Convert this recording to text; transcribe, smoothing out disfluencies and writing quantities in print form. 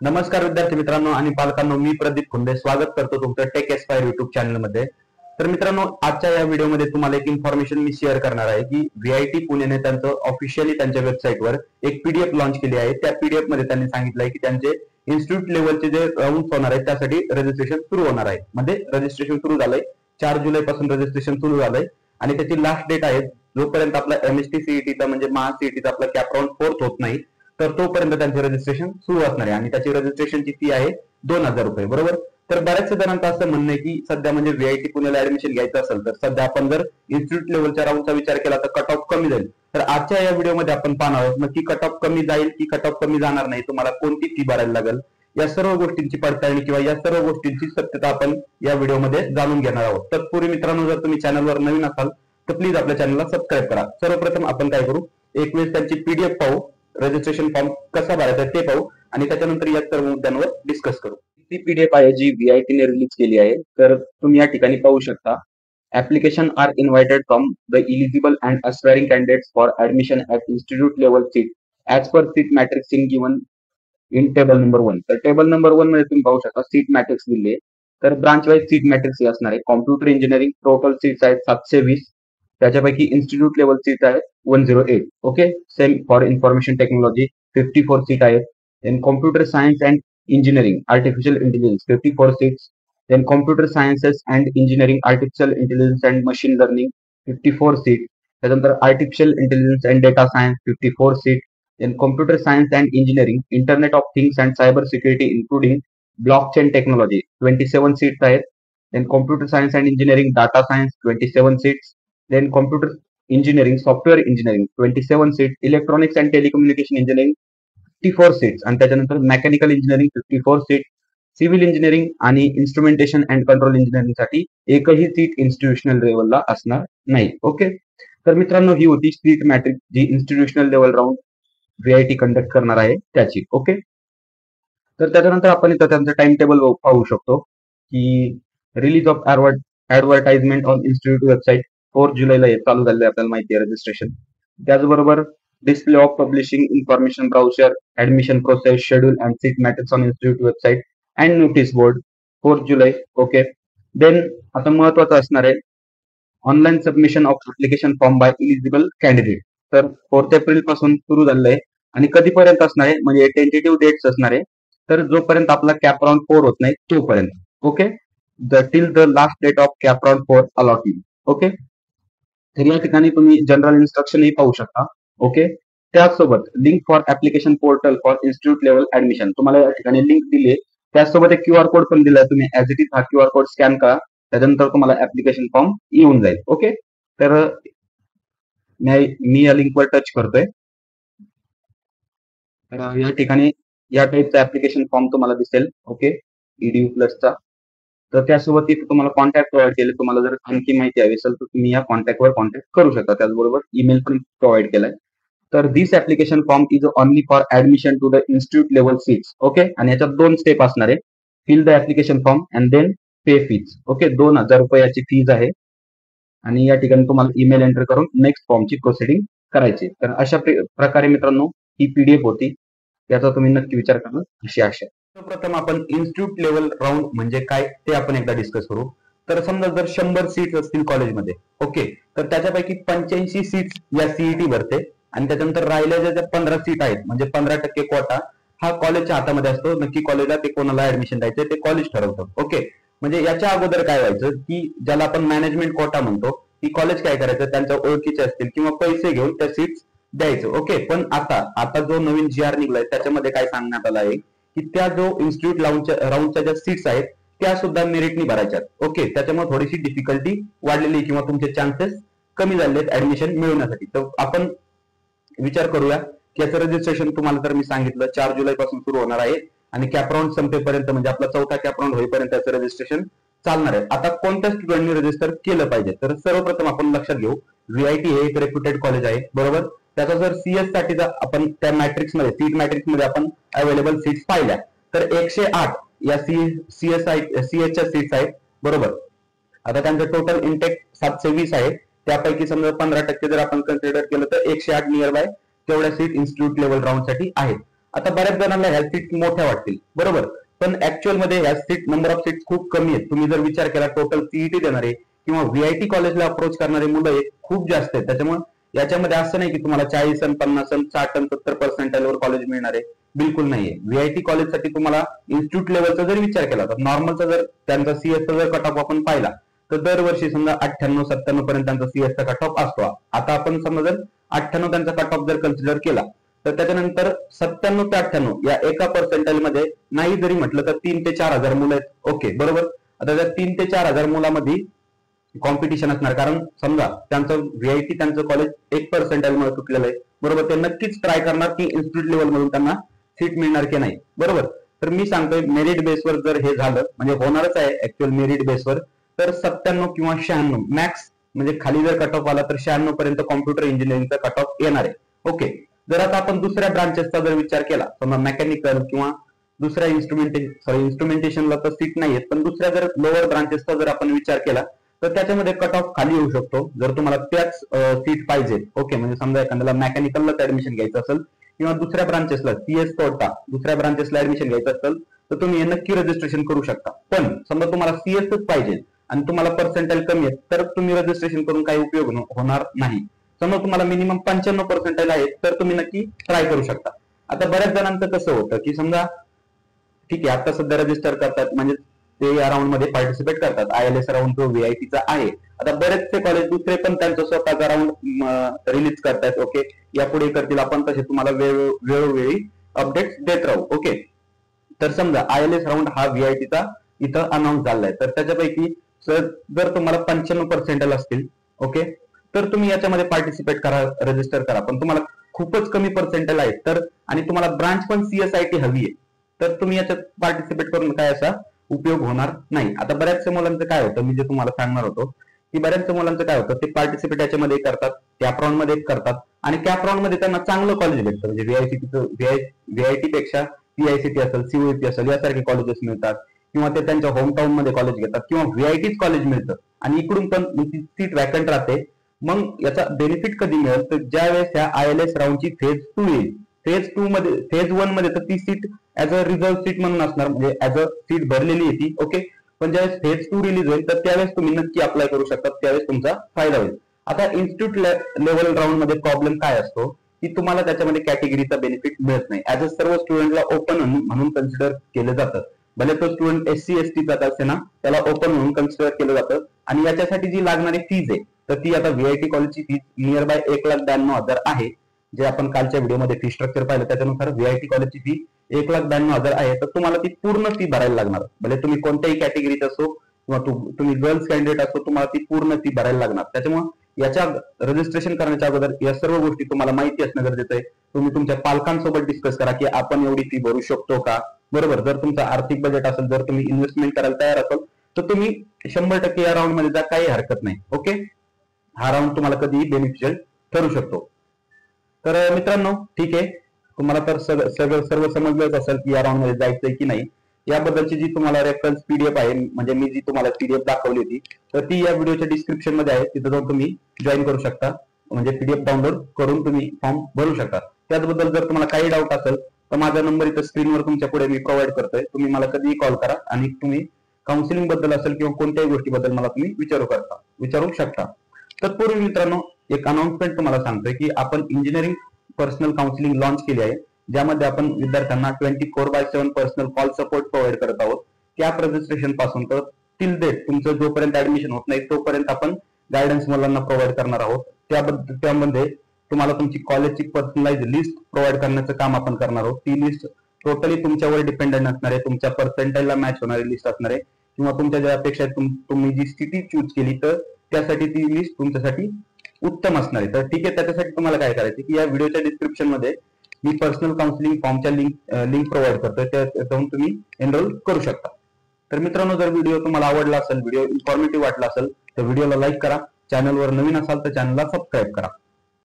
नमस्कार विद्यार्थी मित्रांनो आणि पालकांनो, मी प्रदीप खुंडे स्वागत करतो तुमचं टेक एस्पायर युट्यूब चॅनलमध्ये। तर मित्रांनो, आजच्या या व्हिडिओमध्ये तुम्हाला एक इन्फॉर्मेशन मी शेअर करणार आहे की व्हीआयटी पुणेने त्यांचं ऑफिशियली त्यांच्या वेबसाईटवर एक पीडीएफ लॉन्च केली आहे। त्या पीडीएफ मध्ये त्यांनी सांगितलं आहे की त्यांचे इन्स्टिट्यूट लेवलचे जे राउंड्स होणार आहेत त्यासाठी रजिस्ट्रेशन सुरू होणार आहे। म्हणजे रजिस्ट्रेशन सुरू झालंय, 4 जुलै पासून रजिस्ट्रेशन सुरू झालंय आणि त्याची लास्ट डेट आहे जोपर्यंत आपला एमएसटी सीईटीचा म्हणजे महासीईटीचा आपला कॅप राउंड 4th होत नाही तर तोपर्यंत त्यांचे रजिस्ट्रेशन सुरू असणार आहे आणि त्याची रजिस्ट्रेशनची फी आहे 2000 रुपये, बरोबर। तर बऱ्याचशा जणांचं असं म्हणणं आहे की सध्या म्हणजे व्हीआयटी पुण्याला ऍडमिशन घ्यायचं असेल तर सध्या आपण जर इन्स्टिट्यूट लेवलच्या राऊंडचा विचार केला तर कट ऑफ कमी जाईल। तर आजच्या या व्हिडिओमध्ये आपण पाहणार आहोत नक्की कट ऑफ कमी जाईल की कट ऑफ कमी जाणार नाही, तुम्हाला कोणती फी भरायला लागेल, या सर्व गोष्टींची पडताळणी किंवा या सर्व गोष्टींची सत्यता आपण या व्हिडिओमध्ये जाणून घेणार आहोत। तत्पूर्वी मित्रांनो, जर तुम्ही चॅनलवर नवीन असाल तर प्लीज आपल्या चॅनलला सबस्क्राईब करा। सर्वप्रथम आपण काय करू, एक वेळेस त्यांची पीडीएफ पाहू, रजिस्ट्रेशन फॉर्म कसा भरायचा ते पाहू आणि त्याच्यानंतर या सर्व मुद्द्यांवर डिस्कस करू। ती पीडीएफ आहे जी व्हीआयटी ने रिलीज केली आहे। तर तुम्ही या ठिकाणी पाहू शकता, application are invited from the eligible and aspiring candidates for admission at institute level seat as per seat matrix in given in table number 1। तर टेबल नंबर 1 मध्ये तुम्ही पाहू शकता सीट मॅट्रिक्स दिले। तर ब्रांच वाईज सीट मॅट्रिक्स असणार आहे। Computer engineering total seats आहेत 720, त्याच्यापैकी इन्स्टिट्यूट लेवल सीट आहे 108। Okay, same for information technology 54 seat आहेत। Then computer science and engineering artificial intelligence 54 seats. Then computer sciences and engineering artificial intelligence and machine learning 54 seat. त्यानंतर artificial intelligence and data science 54 seat. then computer science and engineering, internet of things and cyber security including blockchain technology 27 seats आहेत। then computer science and engineering data science 27 seats। then computer engineering software engineering 27 seats। electronics and telecommunication engineering 54 seats आणि त्याच्यानंतर mechanical engineering 54 seats। Civil engineering आणि instrumentation and control engineering साठी एकही seat institutional लेवलला असणार नाही। Okay, तर मित्रांनो ही होती सीट मॅट्रिक्स जी institutional level round VIT conduct करणार आहे त्याची। ओके, तर त्याच्यानंतर आपण इथं त्यांचं टाइम टेबल पाहू शकतो की release of advertisement on institute website 4 जुलैला हे चालू झालेलं आहे, आपल्याला माहिती आहे रजिस्ट्रेशन। त्याचबरोबर display of publishing information brochure, admission process, schedule and seat matrix on institute website and notice board 4 July. Okay, then आता महत्वाचं असणार आहे online submission of application form by eligible candidate. तर 4 एप्रिल पासून सुरू झालंय आणि कधीपर्यंत असणार आहे म्हणजे टेंटेटिव्ह डेट्स असणार आहे तर जोपर्यंत आपला कॅप राउंड 4 होत नाही तोपर्यंत। Okay, till the last date of CAP round 4 allotment. Okay, तर या ठिकाणी तुम्ही जनरल इन्स्ट्रक्शनही पाहू शकता। ओके, त्याचसोबत link for application portal for institute level admission तुम्हाला या ठिकाणी लिंक दिली आहे। त्याचसोबत एक क्यूआर कोड पण दिलाय, तुम्ही ऍज इट इज हा क्यूआर कोड स्कॅन करा, त्याच्यानंतर तुम्हाला ऍप्लिकेशन फॉर्म येऊन जाईल। ओके, तर मी या लिंकवर टच करतोय। तर या ठिकाणी या टाईपचा ऍप्लिकेशन फॉर्म तुम्हाला दिसेल। ओके, ईडीयू प्लसचा। तर त्यासोबत इथे तुम्हाला कॉन्टॅक्ट प्रोव्हाइड केले, तुम्हाला जर आणखी माहिती हवी असेल तर तुम्ही या कॉन्टॅक्टवर कॉन्टॅक्ट करू शकता। त्याचबरोबर ईमेल पण प्रोव्हाइड केलाय। तर this application form is only for admission to the institute level seats. Okay, आणि याच्यात 2 स्टेप असणार आहे, fill the application form and then pay fees. Okay, 2000 रुपये याची फीज आहे आणि या ठिकाणी तुम्हाला ईमेल एंटर करून नेक्स्ट फॉर्मची प्रोसिडिंग करायची। तर अशा प्रकारे मित्रांनो ही पीडीएफ होती, त्याचा तुम्ही नक्की विचार करा अशी आशा। सर्वप्रथम आपण इन्स्टिट्यूट लेवल राउंड म्हणजे काय ते आपण एकदा डिस्कस करू। तर समजा जर 100 सीट्स असतील कॉलेजमध्ये, ओके, तर त्याच्यापैकी 85 सीट्स या सीईटी भरते आणि त्याच्यानंतर राहिलेल्या ज्या 15 सीट आहेत म्हणजे 15% कोटा हा कॉलेजच्या हातामध्ये असतो। नक्की कॉलेजला ते कोणाला ऍडमिशन द्यायचं ते कॉलेज ठरवतं। ओके, म्हणजे याच्या अगोदर काय व्हायचं की ज्याला आपण मॅनेजमेंट कोटा म्हणतो, की कॉलेज काय करायचं त्यांच्या ओळखीचे असतील किंवा पैसे घेऊन त्या सीट्स द्यायचं। ओके, पण आता जो नवीन जी आर निघलाय त्याच्यामध्ये काय सांगण्यात आलं आहे की त्या जो इन्स्टिट्यूट राऊंडच्या ज्या सीट्स आहेत त्या सुद्धा मेरिटनी भरायच्यात। ओके, त्याच्यामुळे थोडीशी डिफिकल्टी वाढलेली किंवा तुमचे चान्सेस कमी झालेत ऍडमिशन मिळवण्यासाठी। तर आपण विचार करूया की याचं रजिस्ट्रेशन तुम्हाला तर मी सांगितलं 4 जुलै पासून सुरू होणार आहे आणि कॅप राउंड संपेपर्यंत म्हणजे आपला 4था कॅप राउंड होईपर्यंत त्याचं रजिस्ट्रेशन चालणार आहे। आता कोणत्या स्टुडंटनी रजिस्टर केलं पाहिजे, तर सर्वप्रथम आपण लक्षात घेऊ व्हीआयटी हे एक रेप्युटेड कॉलेज आहे, बरोबर। त्याचा जर सीएस साठीचा आपण त्या मॅट्रिक्स मध्ये सीट मॅट्रिक्स मध्ये आपण अवेलेबल सीट्स पाहिल्या तर 108 या सीएसच्या सीट्स आहेत, बरोबर। आता त्यांचं टोटल इंटेक 720 आहे, त्यापैकी समजा 15% जर आपण कन्सिडर केलं तर 108 नियर बाय तेवढ्या सीट इन्स्टिट्यूट लेवल राउंड साठी आहेत। आता बऱ्याच जणांना ह्या सीट मोठ्या वाटतील, बरोबर, पण ऍक्च्युअल मध्ये ह्या सीट नंबर ऑफ सीट खूप कमी आहेत. तुम्ही जर विचार केला टोटल सीईटी देणारे किंवा व्हीआयटी कॉलेजला अप्रोच करणारे मुलं खूप जास्त आहेत. त्याच्यामुळे याच्यामध्ये असं नाही की तुम्हाला 40 आणि 50 आणि 60 आणि 70 पर्सेंटाईलवर कॉलेज मिळणार आहे, बिलकुल नाहीये. व्हीआयटी कॉलेजसाठी तुम्हाला इन्स्टिट्यूट लेवलचा जर विचार केला तर नॉर्मलचा जर त्यांचा सीएसचा जर कट ऑफ आपण पाहिला तर दरवर्षी समजा 98-97 पर्यंत त्यांचा सीएसचा कट ऑफ असतो. आता आपण समजा जर 98 त्यांचा कट ऑफ जर कन्सिडर केला तर त्याच्यानंतर 97 ते 98 या एका पर्सेंटाईल मध्ये नाही जरी म्हटलं तर 3 ते 4 हजार मुलं आहेत. ओके, बरोबर. आता त्या 3 ते 4 हजार मुलामध्ये कॉम्पिटिशन असणार, कारण समजा त्यांचं व्हीआयटी त्यांचं कॉलेज 1 पर्सेंटाईल मध्ये तुटलेलं आहे, बरोबर. ते नक्कीच ट्राय करणार की इन्स्टिट्यूट लेवल मधून त्यांना सीट मिळणार की नाही, बरोबर. तर मी सांगतोय मेरिट बेसवर जर हे झालं म्हणजे होणारच आहे ऍक्च्युअल मेरिट बेसवर, तर 97 किंवा 96 मॅक्स म्हणजे खाली जर कट ऑफ आला तर 96 पर्यंत कॉम्प्युटर इंजिनिअरिंगचा कट ऑफ येणार आहे. ओके, जर आता आपण दुसऱ्या ब्रांचेसचा जर विचार केला समजा मेकॅनिकल किंवा दुसऱ्या इन्स्ट्रुमेंटेशनला तर सीट नाहीये, पण दुसऱ्या जर लोअर ब्रांचेसचा जर आपण विचार केला तर त्याच्यामध्ये कट ऑफ खाली येऊ शकतो जर तुम्हाला त्याच सीट पाहिजे. ओके, म्हणजे समजा एखाद्याला मेकॅनिकललाच ऍडमिशन घ्यायचं असेल किंवा दुसऱ्या ब्रांचेसला सीएस कोटा दुसऱ्या ब्रांचेसला ऍडमिशन घ्यायचं असेल तर तुम्ही नक्की रजिस्ट्रेशन करू शकता. पण समजा तुम्हाला सीएसच पाहिजे आणि तुम्हाला पर्सेंटाईल कमी आहे तर तुम्ही रजिस्ट्रेशन करून काही उपयोग होणार नाही. समजा तुम्हाला मिनिमम 95 पर्सेंटाईल आहेत तर तुम्ही नक्की ट्राय करू शकता. आता बऱ्याच जणांचं कसं होतं की समजा ठीक आहे आता सध्या रजिस्टर करतात म्हणजे ते या राऊंड मध्ये पार्टिसिपेट करतात, ILS राऊंड जो व्हीआयटीचा आहे. आता बरेचसे कॉलेज दुसरे पण त्यांचा स्वतःचा राऊंड रिलीज करतात. ओके, यापुढे करतील, आपण तसे तुम्हाला वेळोवेळी अपडेट्स देत राहू. ओके, तर समजा ILS राऊंड हा व्हीआयटीचा इथं अनाऊन्स झालाय तर त्याच्यापैकी जर तुम्हाला 95 पर्सेंटाईल असतील ओके तर तुम्ही याच्यामध्ये पार्टिसिपेट करा, रजिस्टर करा. पण तुम्हाला खूपच कमी पर्सेंटाईल आहेत तर आणि तुम्हाला ब्रांच पण CSIT हवी आहे तर तुम्ही याच्यात पार्टिसिपेट करून काय असा उपयोग होणार नाही. आता बऱ्याचशा मुलांचं काय होतं मी जे तुम्हाला सांगणार होतो की बऱ्याचशा मुलांचं काय होतं ते पार्टिसिपेट याच्यामध्ये करतात, कॅप राऊंड मध्ये करतात आणि कॅप राऊंड मध्ये त्यांना चांगलं कॉलेज भेटतं म्हणजे व्हीआयटी पेक्षा PICT असेल COEP असेल यासारखे कॉलेजेस मिळतात किंवा ते त्यांच्या होम टाउन मध्ये कॉलेज घेतात किंवा व्हीआयटीच कॉलेज मिळतं आणि इकडून पण सीट वॅकंट राहते. मग याचा बेनिफिट कधी मिळेल तर ज्या वेळेस त्या ILS राऊंडची फेज 2 येईल. फेज 1 मध्ये तर ती seat as a reserve seat म्हणून असणार म्हणजे ऍज अ सीट भरलेली आहे ती. ओके, पण ज्यावेळेस फेज 2 रिलीज होईल तर त्यावेळेस तुम्ही नक्की अप्लाय करू शकता, त्यावेळेस तुमचा फायदा होईल. आता इन्स्टिट्यूट लेवल राऊंड मध्ये प्रॉब्लेम काय असतो की तुम्हाला त्याच्यामध्ये कॅटेगरीचा बेनिफिट मिळत नाही. ऍज अ सर्व स्टुडंटला ओपन म्हणून कन्सिडर केलं जातं. भले तो स्टुडंट SC ST जात असे ना त्याला ओपन म्हणून कन्सिडर केलं जातं आणि याच्यासाठी जी लागणारी फीज आहे तर ती आता व्हीआयटी कॉलेजची फीज नियर बाय 1,92,000 आहे. जे आपण कालच्या व्हिडिओमध्ये फी स्ट्रक्चर पाहिलं त्याच्यानुसार व्हीआयटी कॉलेजची फी 1,92,000 आहे. तर तुम्हाला ती पूर्ण फी भरायला लागणार. भले तुम्ही कोणत्याही कॅटेगरीत असो किंवा तुम्ही गर्ल्स कॅन्डिडेट असो तुम्हाला ती पूर्ण फी भरायला लागणार. त्याच्यामुळे याच्या रजिस्ट्रेशन करण्याच्या अगोदर या सर्व गोष्टी तुम्हाला माहिती असणं गरजेचं आहे. तुम्ही तुमच्या पालकांसोबत डिस्कस करा की आपण एवढी फी भरू शकतो का, बरोबर. जर तुमचं आर्थिक बजेट असेल, जर तुम्ही इन्व्हेस्टमेंट करायला तयार असाल तर तुम्ही 100% या राऊंड मध्ये जा, काही हरकत नाही. ओके, हा राऊंड तुम्हाला कधीही बेनिफिशियल ठरू शकतो. तर मित्रांनो ठीक आहे, तुम्हाला तर सर्व समजलंच असेल की या राऊंड मध्ये जायचंय की नाही. याबद्दलची जी तुम्हाला रेफरन्स PDF आहे म्हणजे मी जी तुम्हाला PDF दाखवली होती तर ती या व्हिडिओच्या डिस्क्रिप्शन मध्ये आहे, तिथं जाऊन तुम्ही जॉईन करू शकता म्हणजे PDF डाउनलोड करून तुम्ही फॉर्म भरू शकता. त्याचबद्दल जर तुम्हाला काही डाऊट असेल तर माझा नंबर इथं स्क्रीनवर तुमच्या पुढे मी प्रोव्हाइड करतोय. तुम्ही मला कधीही कॉल करा आणि तुम्ही काउन्सिलिंग बद्दल असेल किंवा कोणत्याही गोष्टीबद्दल मला तुम्ही विचारू शकता. तत्पूर्वी मित्रांनो एक अनाउन्समेंट तुम्हाला सांगतोय की आपण इंजिनिअरिंग पर्सनल काउन्सिलिंग लॉन्च केली आहे, ज्यामध्ये आपण विद्यार्थ्यांना 24/7 पर्सनल कॉल सपोर्ट प्रोव्हाइड करत आहोत. कॅप रजिस्ट्रेशन पासून तर टिल डेट तुमचं जोपर्यंत ऍडमिशन होत नाही तोपर्यंत आपण गायडन्स मुलांना प्रोव्हाइड करणार आहोत. त्यामध्ये तुम्हाला तुमची कॉलेजची पर्सनलाइज लिस्ट प्रोव्हाइड करण्याचं काम आपण करणार आहोत. ती लिस्ट टोटली तुमच्यावर डिपेंडेंट असणार आहे, तुमच्या पर्सेंटाईलला मॅच होणारी लिस्ट असणार आहे किंवा तुमच्या ज्या अपेक्षा तुम्ही जी सिटी चूज केली तर त्यासाठी ती लिस्ट तुमच्यासाठी उत्तम असणार आहे. तर ठीक आहे, त्याच्यासाठी तुम्हाला काय करायचं की या व्हिडिओच्या डिस्क्रिप्शन मध्ये मी पर्सनल काउन्सिलिंग फॉर्मच्या लिंक प्रोव्हाइड करतोय, त्या जाऊन तुम्ही एनरोल करू शकता. तर मित्रांनो जर व्हिडिओ तुम्हाला आवडला असेल, व्हिडिओ इन्फॉर्मेटिव्ह वाटला असेल तर व्हिडिओला लाईक करा, चॅनलवर नवीन असाल तर चॅनलला सबस्क्राईब करा.